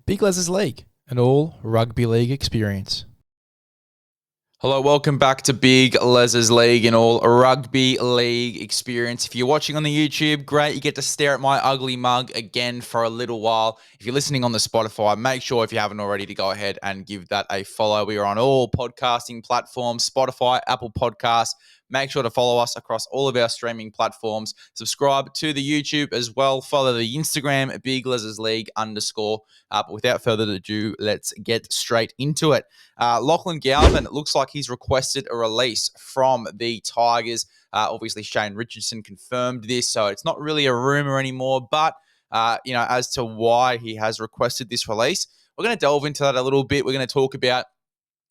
Big LEZ'S League, an all rugby league experience. Hello, welcome back to Big LEZ'S League, an all rugby league experience. If you're watching on the YouTube, great, you get to stare at my ugly mug again for a little while. If you're listening on the Spotify, make sure if you haven't already to go ahead and give that a follow. We are on all podcasting platforms, Spotify, Apple Podcasts. Make sure to follow us across all of our streaming platforms. Subscribe to the YouTube as well. Follow the Instagram, Big LEZ'S League _. But without further ado, let's get straight into it. Lachlan Galvin, it looks like he's requested a release from the Tigers. Obviously, Shane Richardson confirmed this, so it's not really a rumor anymore. But, as to why he has requested this release, we're going to delve into that a little bit. We're going to talk about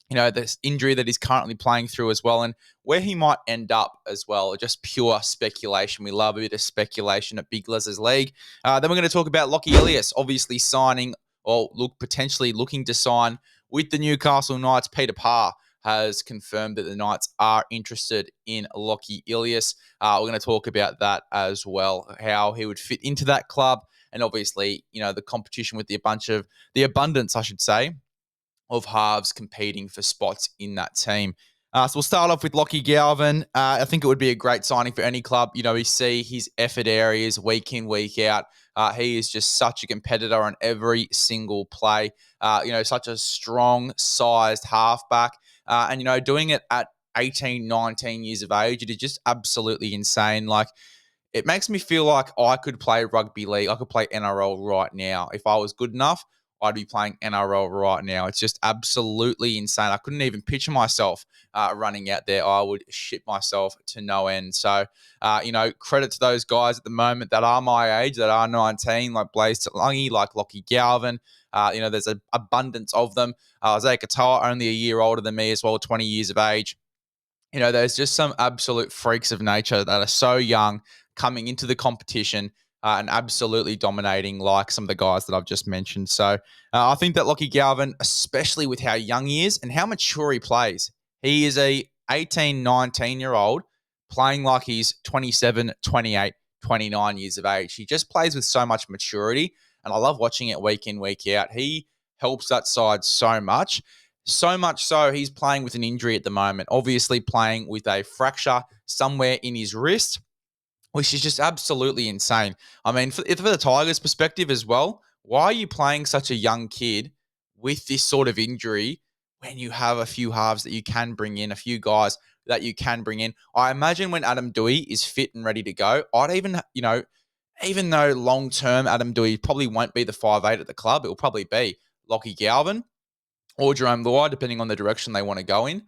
this injury that he's currently playing through as well and where he might end up as well. Just pure speculation. We love a bit of speculation at Big LEZ'S League. Then we're going to talk about Lachlan Ilias, obviously signing or potentially looking to sign with the Newcastle Knights. Peter Parr has confirmed that the Knights are interested in Lachlan Ilias. We're going to talk about that as well, how he would fit into that club, and obviously, the competition with the abundance, I should say, of halves competing for spots in that team. So we'll start off with Lachlan Galvin. I think it would be a great signing for any club. We see his effort areas week in, week out. He is just such a competitor on every single play. Such a strong, sized halfback. And doing it at 18, 19 years of age, it is just absolutely insane. Like, it makes me feel like I could play rugby league. I could play NRL right now. If I was good enough, I'd be playing NRL right now. It's just absolutely insane. I couldn't even picture myself running out there. I would shit myself to no end. So, credit to those guys at the moment that are my age, that are 19, like Blaze Talungi, like Lachlan Galvin. There's an abundance of them. Isaiah Katoa, only a year older than me as well, 20 years of age. There's just some absolute freaks of nature that are so young coming into the competition and absolutely dominating like some of the guys that I've just mentioned. So I think that Lachlan Galvin, especially with how young he is and how mature he plays, he is a 18, 19-year-old playing like he's 27, 28, 29 years of age. He just plays with so much maturity, and I love watching it week in, week out. He helps that side so much. So much so, he's playing with an injury at the moment, obviously playing with a fracture somewhere in his wrist, which is just absolutely insane. I mean, for the Tigers' perspective as well, why are you playing such a young kid with this sort of injury when you have a few halves that you can bring in, a few guys that you can bring in? I imagine when Adam Doueihi is fit and ready to go, I'd even though long-term Adam Doueihi probably won't be the 5'8" at the club, it will probably be Lachlan Galvin or Jerome Luai, depending on the direction they want to go in.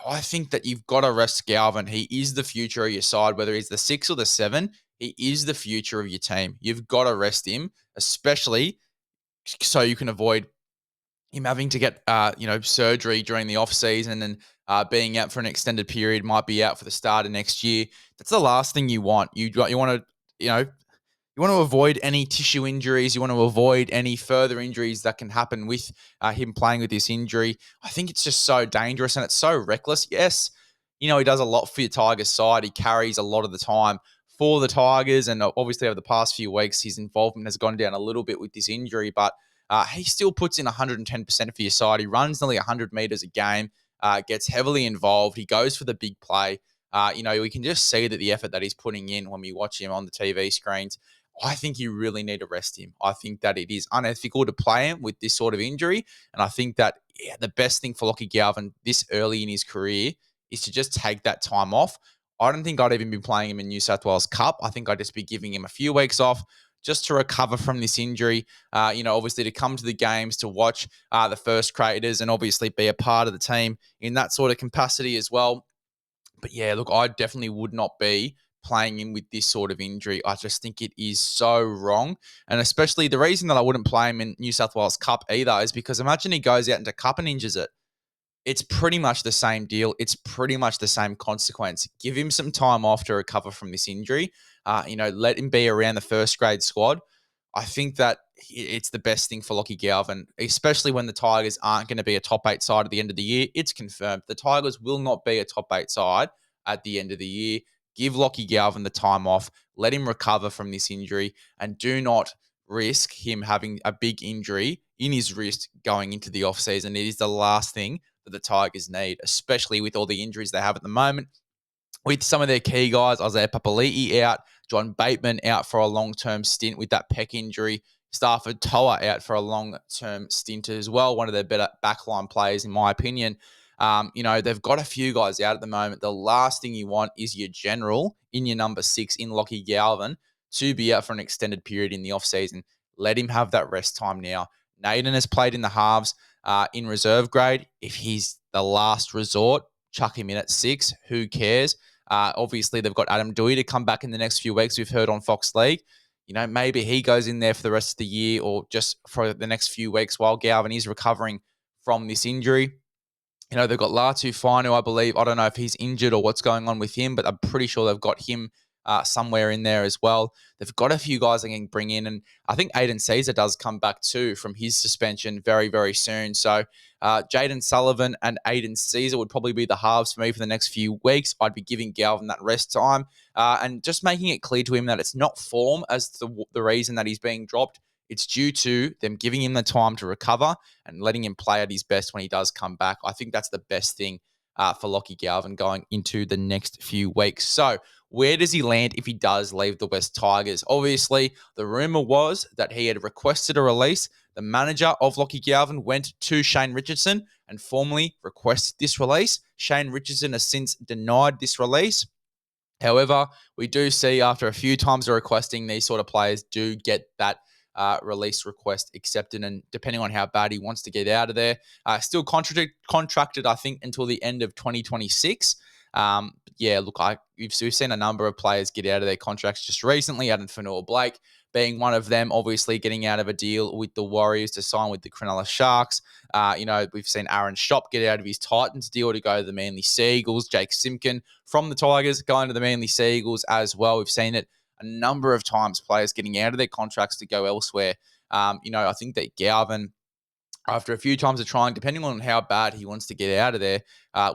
I think that you've got to rest Galvin. He is the future of your side, whether he's the 6 or the 7. He is the future of your team. You've got to rest him, especially so you can avoid him having to get surgery during the off season and being out for an extended period. Might be out for the start of next year. That's the last thing you want. You want to avoid any tissue injuries. You want to avoid any further injuries that can happen with him playing with this injury. I think it's just so dangerous and it's so reckless. Yes, he does a lot for your Tigers side. He carries a lot of the time for the Tigers, and obviously over the past few weeks, his involvement has gone down a little bit with this injury, but he still puts in 110% for your side. He runs nearly 100 meters a game, gets heavily involved. He goes for the big play. We can just see that the effort that he's putting in when we watch him on the TV screens. I think you really need to rest him. I think that it is unethical to play him with this sort of injury. And I think that the best thing for Lachlan Galvin this early in his career is to just take that time off. I don't think I'd even be playing him in New South Wales Cup. I think I'd just be giving him a few weeks off just to recover from this injury, obviously to come to the games, to watch the first graders and obviously be a part of the team in that sort of capacity as well. But yeah, look, I definitely would not be playing him with this sort of injury. I just think it is so wrong. And especially the reason that I wouldn't play him in New South Wales Cup either is because imagine he goes out into Cup and injures it. It's pretty much the same deal. It's pretty much the same consequence. Give him some time off to recover from this injury. Let him be around the first grade squad. I think that it's the best thing for Lachlan Galvin, especially when the Tigers aren't going to be a top 8 side at the end of the year. It's confirmed. The Tigers will not be a top 8 side at the end of the year. Give Lachlan Galvin the time off. Let him recover from this injury and do not risk him having a big injury in his wrist going into the offseason. It is the last thing that the Tigers need, especially with all the injuries they have at the moment. With some of their key guys, Isaiah Papali'i out, John Bateman out for a long-term stint with that pec injury, Stafford Toa out for a long-term stint as well, one of their better backline players, in my opinion. They've got a few guys out at the moment. The last thing you want is your general in your number 6 in Lachlan Galvin to be out for an extended period in the offseason. Let him have that rest time now. Naden has played in the halves in reserve grade. If he's the last resort, chuck him in at 6. Who cares? Obviously, they've got Adam Dewey to come back in the next few weeks. We've heard on Fox League. Maybe he goes in there for the rest of the year or just for the next few weeks while Galvin is recovering from this injury. They've got Latu Finu, I believe. I don't know if he's injured or what's going on with him, but I'm pretty sure they've got him somewhere in there as well. They've got a few guys they can bring in, and I think Aiden Caesar does come back too from his suspension very, very soon. So Jaden Sullivan and Aiden Caesar would probably be the halves for me for the next few weeks. I'd be giving Galvin that rest time and just making it clear to him that it's not form as the reason that he's being dropped. It's due to them giving him the time to recover and letting him play at his best when he does come back. I think that's the best thing for Lachlan Galvin going into the next few weeks. So where does he land if he does leave the West Tigers? Obviously, the rumour was that he had requested a release. The manager of Lachlan Galvin went to Shane Richardson and formally requested this release. Shane Richardson has since denied this release. However, we do see after a few times of requesting, these sort of players do get that release request accepted, and depending on how bad he wants to get out of there, still contracted, I think, until the end of 2026. We've seen a number of players get out of their contracts just recently. Adam Fanua-Blake being one of them, obviously getting out of a deal with the Warriors to sign with the Cronulla Sharks. We've seen Aaron Schopp get out of his Titans deal to go to the Manly Seagulls. Jake Simpkin from the Tigers going to the Manly Seagulls as well. We've seen it a number of times, players getting out of their contracts to go elsewhere. I think that Galvin, after a few times of trying, depending on how bad he wants to get out of there,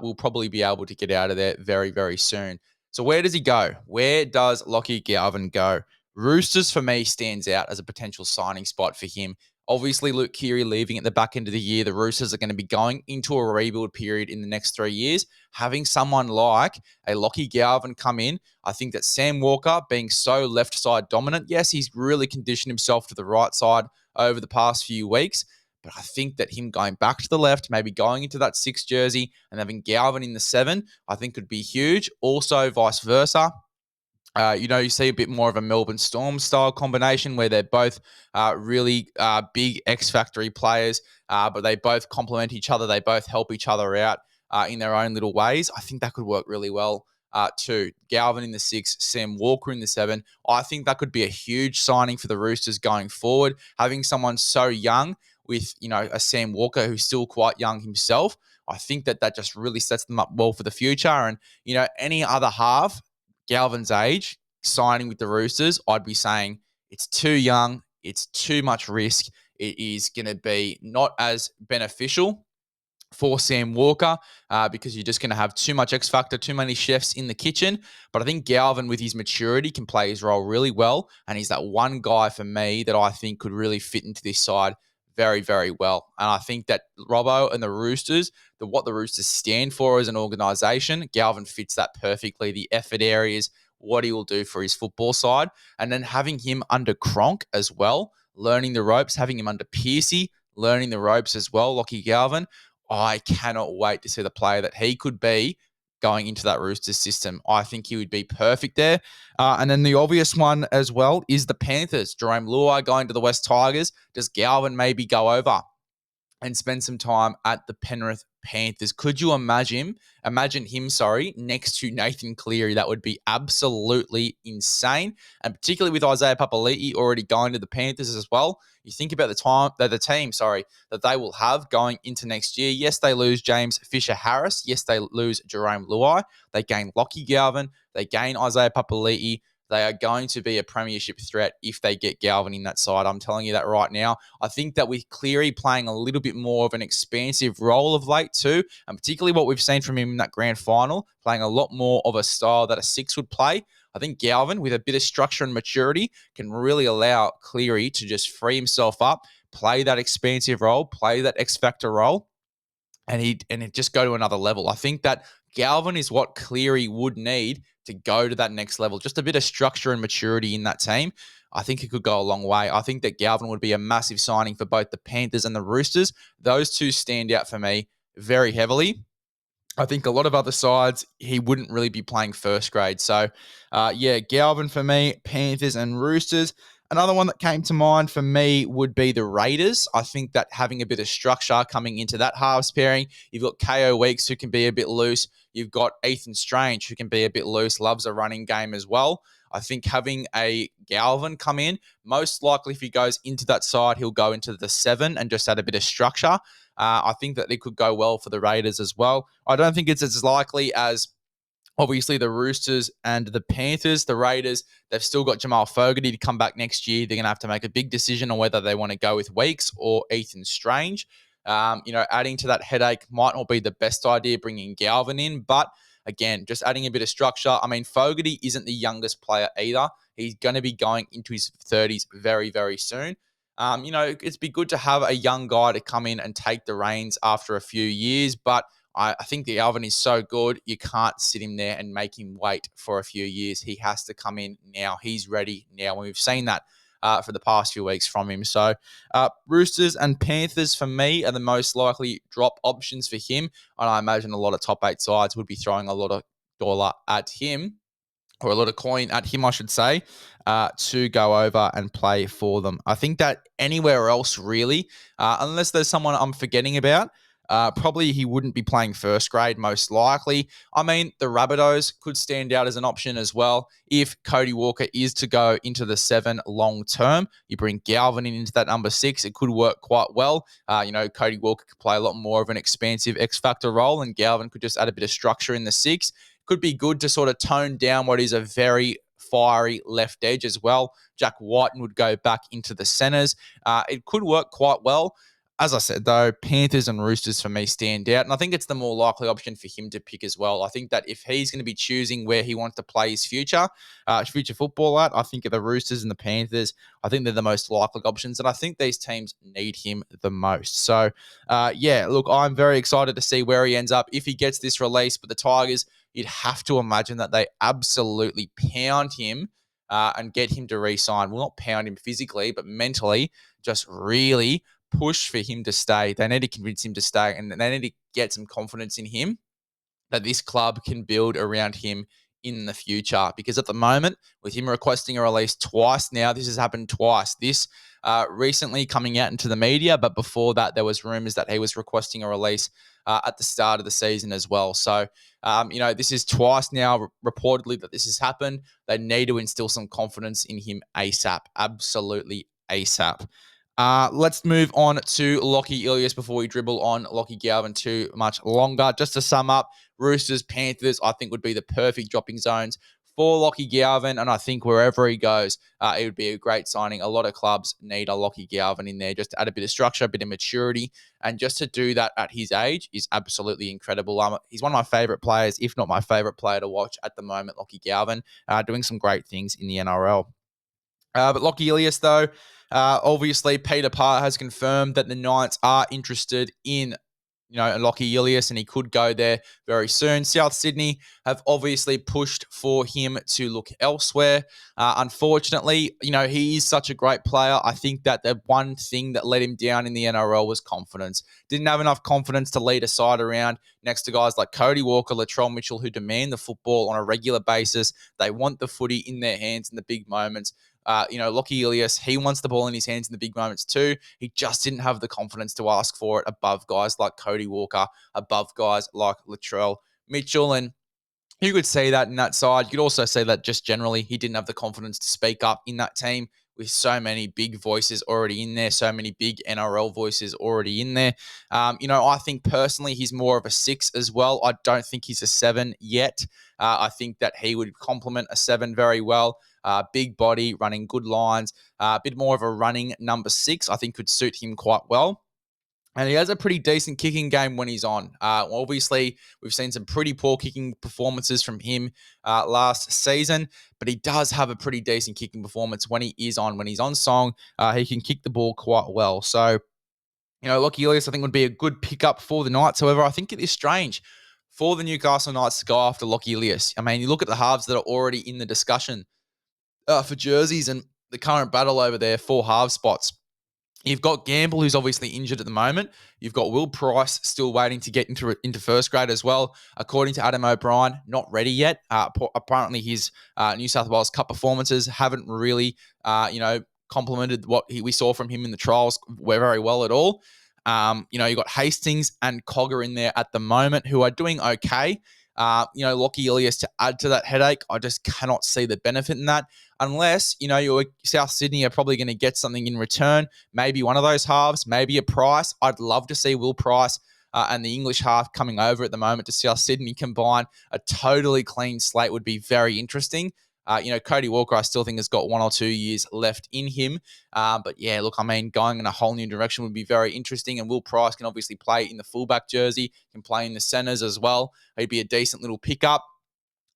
will probably be able to get out of there very, very soon. So where does he go? Where does Lachlan Galvin go? Roosters, for me, stands out as a potential signing spot for him. Obviously, Luke Keary leaving at the back end of the year. The Roosters are going to be going into a rebuild period in the next 3 years. Having someone like a Lachlan Galvin come in, I think that Sam Walker, being so left side dominant, yes, he's really conditioned himself to the right side over the past few weeks. But I think that him going back to the left, maybe going into that 6 jersey and having Galvin in the 7, I think could be huge. Also, vice versa. You see a bit more of a Melbourne Storm style combination where they're both really big X-Factory players, but they both complement each other. They both help each other out in their own little ways. I think that could work really well too. Galvin in the 6, Sam Walker in the 7. I think that could be a huge signing for the Roosters going forward. Having someone so young with, a Sam Walker who's still quite young himself, I think that just really sets them up well for the future. And, any other half, Galvin's age, signing with the Roosters, I'd be saying it's too young, it's too much risk. It is going to be not as beneficial for Sam Walker because you're just going to have too much X factor, too many chefs in the kitchen. But I think Galvin, with his maturity, can play his role really well, and he's that one guy for me that I think could really fit into this side very, very well. And I think that Robbo and the Roosters, what the Roosters stand for as an organisation, Galvin fits that perfectly. The effort areas, what he will do for his football side, and then having him under Cronk as well, learning the ropes, having him under Piercy, learning the ropes as well, Lachlan Galvin. I cannot wait to see the player that he could be going into that Roosters system. I think he would be perfect there. And then the obvious one as well is the Panthers. Jerome Luai going to the West Tigers. Does Galvin maybe go over and spend some time at the Penrith Panthers? Could you imagine him, next to Nathan Cleary? That would be absolutely insane. And particularly with Isaiah Papali'i already going to the Panthers as well. You think about the team that they will have going into next year. Yes, they lose James Fisher-Harris. Yes, they lose Jerome Luai. They gain Lachlan Galvin. They gain Isaiah Papali'i. they are going to be a premiership threat if they get Galvin in that side. I'm telling you that right now. I think that with Cleary playing a little bit more of an expansive role of late too, and particularly what we've seen from him in that grand final, playing a lot more of a style that a 6 would play, I think Galvin, with a bit of structure and maturity, can really allow Cleary to just free himself up, play that expansive role, play that X-Factor role, and it just go to another level. I think that Galvin is what Cleary would need to go to that next level. Just a bit of structure and maturity in that team. I think it could go a long way. I think that Galvin would be a massive signing for both the Panthers and the Roosters. Those two stand out for me very heavily. I think a lot of other sides, he wouldn't really be playing first grade. So, Galvin for me, Panthers and Roosters. Another one that came to mind for me would be the Raiders. I think that having a bit of structure coming into that halves pairing, you've got KO Weeks who can be a bit loose. You've got Ethan Strange who can be a bit loose, loves a running game as well. I think having a Galvin come in, most likely if he goes into that side, he'll go into the 7 and just add a bit of structure. I think that it could go well for the Raiders as well. I don't think it's as likely as obviously the Roosters and the Panthers. The Raiders, they've still got Jamal Fogarty to come back next year. They're going to have to make a big decision on whether they want to go with Weeks or Ethan Strange. Adding to that headache might not be the best idea, bringing Galvin in, but again, just adding a bit of structure. I mean, Fogarty isn't the youngest player either. He's going to be going into his 30s very, very soon. It'd be good to have a young guy to come in and take the reins after a few years, but I think the Galvin is so good, you can't sit him there and make him wait for a few years. He has to come in now. He's ready now. And we've seen that for the past few weeks from him. So Roosters and Panthers for me are the most likely drop options for him. And I imagine a lot of top 8 sides would be throwing a lot of dollar at him, or a lot of coin at him, I should say, to go over and play for them. I think that anywhere else, really, unless there's someone I'm forgetting about, probably he wouldn't be playing first grade, most likely. I mean, the Rabbitohs could stand out as an option as well. If Cody Walker is to go into the 7 long term, you bring Galvin into that number 6, it could work quite well. Cody Walker could play a lot more of an expansive X-Factor role, and Galvin could just add a bit of structure in the 6. Could be good to sort of tone down what is a very fiery left edge as well. Jack Whiten would go back into the centres. It could work quite well. As I said, though, Panthers and Roosters for me stand out, and I think it's the more likely option for him to pick as well. I think that if he's going to be choosing where he wants to play his future football at, I think the Roosters and the Panthers, I think they're the most likely options, and I think these teams need him the most. So, I'm very excited to see where he ends up if he gets this release. But the Tigers, you'd have to imagine that they absolutely pound him and get him to re-sign. Well, not pound him physically, but mentally, just really push for him to stay. They need to convince him to stay, and they need to get some confidence in him that this club can build around him in the future. Because at the moment, with him requesting a release twice now, this has happened twice. This recently coming out into the media, but before that, there was rumors that he was requesting a release at the start of the season as well. So, this is twice now reportedly that this has happened. They need to instill some confidence in him ASAP. Absolutely ASAP. Let's move on to Lachlan Ilias before we dribble on Lachlan Galvin too much longer. Just to sum up, Roosters, Panthers, I think would be the perfect dropping zones for Lachlan Galvin, and I think wherever he goes, it would be a great signing. A lot of clubs need a Lachlan Galvin in there just to add a bit of structure, a bit of maturity, and just to do that at his age is absolutely incredible. He's one of my favourite players, if not my favourite player to watch at the moment, Lachlan Galvin, doing some great things in the NRL. But Lachlan Ilias, though, obviously Peter Parr has confirmed that the Knights are interested in Lachlan Ilias, and he could go there very soon. South Sydney have obviously pushed for him to look elsewhere. Unfortunately, he is such a great player. I think that the one thing that let him down in the NRL was confidence. Didn't have enough confidence to lead a side around next to guys like Cody Walker, Latrell Mitchell, who demand the football on a regular basis. They want the footy in their hands in the big moments. Lachlan Ilias, he wants the ball in his hands in the big moments too. He just didn't have the confidence to ask for it above guys like Cody Walker, above guys like Latrell Mitchell. And you could see that in that side. You could also see that just generally he didn't have the confidence to speak up in that team with so many big voices already in there, so many big NRL voices already in there. I think personally he's more of a 6 as well. I don't think he's a 7 yet. I think that he would complement a 7 very well. big body, running good lines, a bit more of a running number 6, I think could suit him quite well. And he has a pretty decent kicking game when he's on. Obviously, we've seen some pretty poor kicking performances from him last season, but he does have a pretty decent kicking performance when he is on. When he's on song, he can kick the ball quite well. So, Lachlan Ilias, I think, would be a good pickup for the Knights. However, I think it is strange for the Newcastle Knights to go after Lachlan Ilias. I mean, you look at the halves that are already in the discussion for jerseys and the current battle over there for half spots. You've got Gamble, who's obviously injured at the moment. You've got Will Price still waiting to get into first grade as well. According to Adam O'Brien, not ready yet. Apparently, his New South Wales Cup performances haven't really, complemented what we saw from him in the trials very well at all. You've got Hastings and Cogger in there at the moment, who are doing okay. Lachlan Ilias to add to that headache, I just cannot see the benefit in that. Unless, your South Sydney are probably going to get something in return. Maybe one of those halves, maybe a Price. I'd love to see Will Price and the English half coming over at the moment to South Sydney combine. A totally clean slate would be very interesting. Cody Walker, I still think has got 1 or 2 years left in him. But yeah, look, I mean, going in a whole new direction would be very interesting. And Will Price can obviously play in the fullback jersey, can play in the centres as well. He'd be a decent little pickup.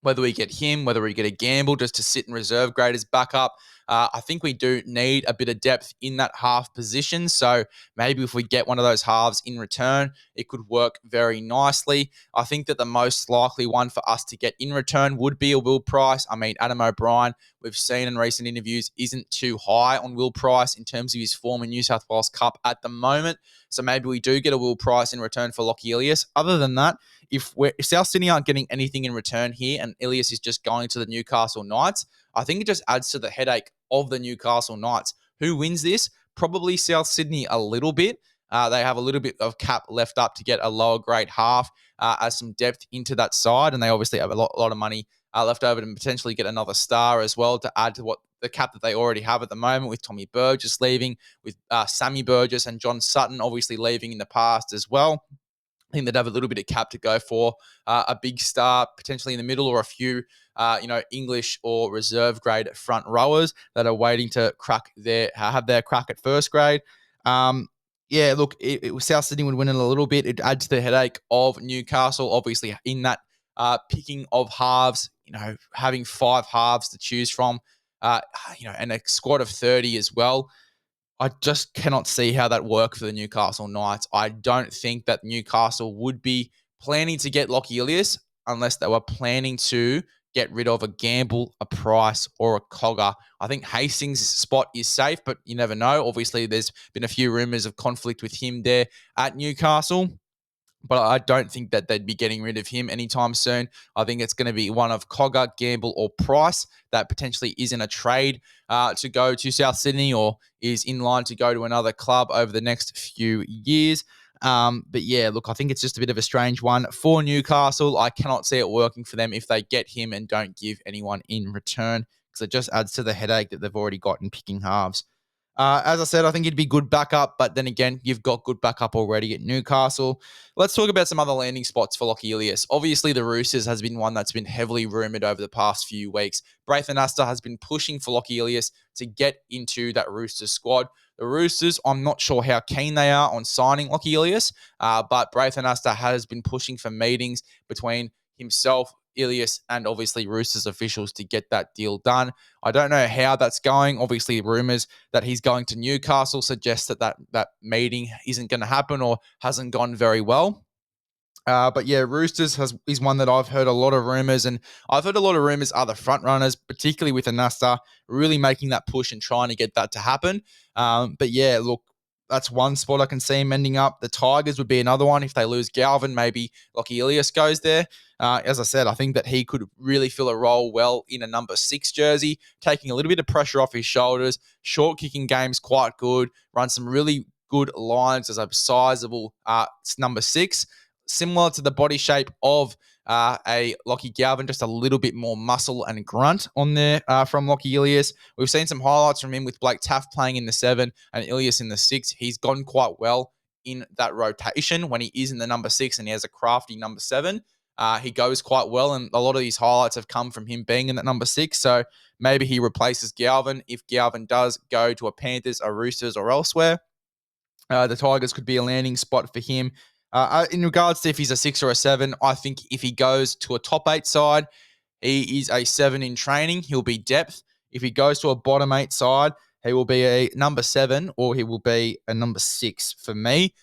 Whether we get him, whether we get a Gamble just to sit in reserve grade as backup, I think we do need a bit of depth in that half position. So maybe if we get one of those halves in return, it could work very nicely. I think that the most likely one for us to get in return would be a Will Price. I mean, Adam O'Brien, we've seen in recent interviews, isn't too high on Will Price in terms of his form in New South Wales Cup at the moment. So maybe we do get a Will Price in return for Lachlan Ilias. Other than that, if South Sydney aren't getting anything in return here and Ilias is just going to the Newcastle Knights, I think it just adds to the headache of the Newcastle Knights. Who wins this? Probably South Sydney a little bit. They have a little bit of cap left up to get a lower grade half as some depth into that side, and they obviously have a lot of money left over to potentially get another star as well to add to what the cap that they already have at the moment, with Tommy Burgess leaving, with Sammy Burgess and John Sutton obviously leaving in the past as well. I think they'd have a little bit of cap to go for a big star potentially in the middle, or a few, English or reserve grade front rowers that are waiting to have their crack at first grade. Look, South Sydney would win it a little bit. It adds to the headache of Newcastle, obviously in that picking of halves. Having 5 halves to choose from, and a squad of 30 as well. I just cannot see how that worked for the Newcastle Knights. I don't think that Newcastle would be planning to get Lachlan Ilias unless they were planning to get rid of a Gamble, a Price, or a Cogger. I think Hastings' spot is safe, but you never know. Obviously, there's been a few rumours of conflict with him there at Newcastle. But I don't think that they'd be getting rid of him anytime soon. I think it's going to be one of Cogger, Gamble, or Price that potentially is in a trade to go to South Sydney, or is in line to go to another club over the next few years. But yeah, look, I think it's just a bit of a strange one for Newcastle. I cannot see it working for them if they get him and don't give anyone in return, because it just adds to the headache that they've already got in picking halves. As I said, I think he'd be good backup, but then again, you've got good backup already at Newcastle. Let's talk about some other landing spots for Lachlan Ilias. Obviously, the Roosters has been one that's been heavily rumoured over the past few weeks. Braithen Astor has been pushing for Lachlan Ilias to get into that Roosters squad. The Roosters, I'm not sure how keen they are on signing Lachlan Ilias, but Braithen Astor has been pushing for meetings between himself, Ilias, and obviously Roosters officials to get that deal done. I don't know how that's going. Obviously, rumours that he's going to Newcastle suggest that meeting isn't going to happen or hasn't gone very well. But yeah, Roosters is one that I've heard a lot of rumours, and I've heard a lot of rumours are the front runners, particularly with Anasta, really making that push and trying to get that to happen. But yeah, look, that's one spot I can see him ending up. The Tigers would be another one. If they lose Galvin, maybe Lachlan Ilias goes there. As I said, I think that he could really fill a role well in a number 6 jersey, taking a little bit of pressure off his shoulders. Short kicking game's quite good. Run some really good lines as a sizable number 6. Similar to the body shape of a Lachlan Galvin, just a little bit more muscle and grunt on there from Lachlan Ilias. We've seen some highlights from him with Blake Taft playing in the 7 and Ilias in the 6. He's gone quite well in that rotation when he is in the number 6 and he has a crafty number 7. He goes quite well, and a lot of these highlights have come from him being in that number 6. So maybe he replaces Galvin if Galvin does go to a Panthers, a Roosters, or elsewhere. The Tigers could be a landing spot for him. In regards to if he's a 6 or a 7, I think if he goes to a top 8 side, he is a 7 in training. He'll be depth. If he goes to a bottom 8 side, he will be a number 7 or he will be a number 6 for me.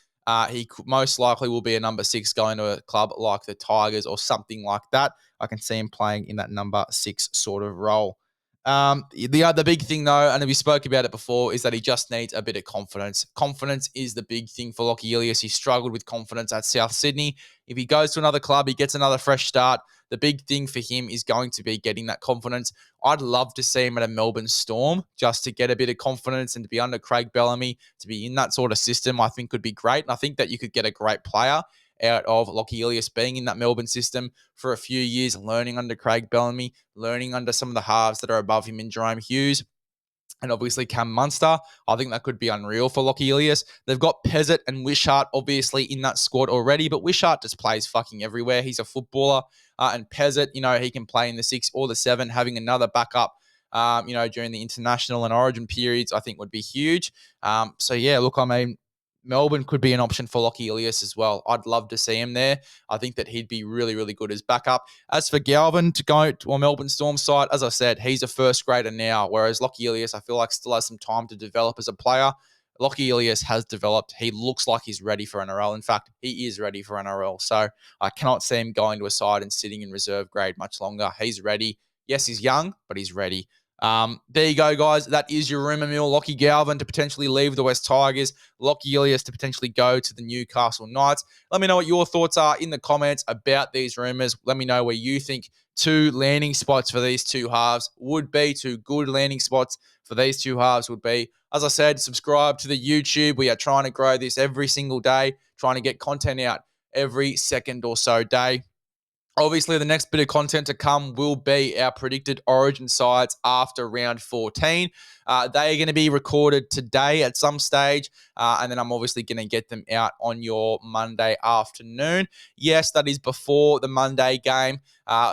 He most likely will be a number 6 going to a club like the Tigers or something like that. I can see him playing in that number 6 sort of role. The big thing, though, and we spoke about it before, is that he just needs a bit of confidence. Confidence is the big thing for Lachlan Ilias. He struggled with confidence at South Sydney. If he goes to another club, he gets another fresh start. The big thing for him is going to be getting that confidence. I'd love to see him at a Melbourne Storm just to get a bit of confidence and to be under Craig Bellamy, to be in that sort of system, I think could be great. And I think that you could get a great player out of Lachlan Ilias being in that Melbourne system for a few years, learning under Craig Bellamy, learning under some of the halves that are above him in Jerome Hughes, and obviously Cam Munster. I think that could be unreal for Lachlan Ilias. They've got Pezzett and Wishart obviously in that squad already, but Wishart just plays fucking everywhere. He's a footballer. And Pezzett, he can play in the 6 or the 7. Having another backup, during the international and origin periods, I think would be huge. Melbourne could be an option for Lachlan Ilias as well. I'd love to see him there. I think that he'd be really, really good as backup. As for Galvin to go to a Melbourne Storm side, as I said, he's a first grader now, whereas Lachlan Ilias, I feel like, still has some time to develop as a player. Lachlan Ilias has developed. He looks like he's ready for NRL. In fact, he is ready for NRL. So I cannot see him going to a side and sitting in reserve grade much longer. He's ready. Yes, he's young, but he's ready. There you go, guys. That is your rumour mill. Lachlan Galvin to potentially leave the West Tigers. Lachlan Ilias to potentially go to the Newcastle Knights. Let me know what your thoughts are in the comments about these rumours. Let me know where you think 2 landing spots for these 2 halves would be. 2 good landing spots for these 2 halves would be. As I said, subscribe to the YouTube. We are trying to grow this every single day, trying to get content out every second or so day. Obviously, the next bit of content to come will be our predicted origin sides after round 14. They are going to be recorded today at some stage, and then I'm obviously going to get them out on your Monday afternoon. Yes, that is before the Monday game.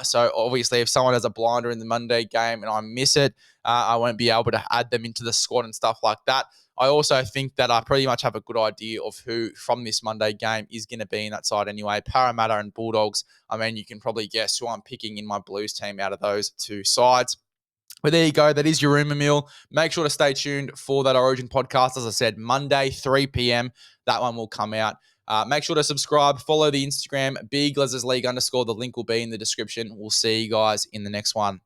So obviously, if someone has a blinder in the Monday game and I miss it, I won't be able to add them into the squad and stuff like that. I also think that I pretty much have a good idea of who from this Monday game is going to be in that side anyway. Parramatta and Bulldogs. I mean, you can probably guess who I'm picking in my Blues team out of those 2 sides. But there you go. That is your rumour mill. Make sure to stay tuned for that Origin podcast. As I said, Monday, 3 p.m. That one will come out. Make sure to subscribe. Follow the Instagram, @LEZ'S League_. The link will be in the description. We'll see you guys in the next one.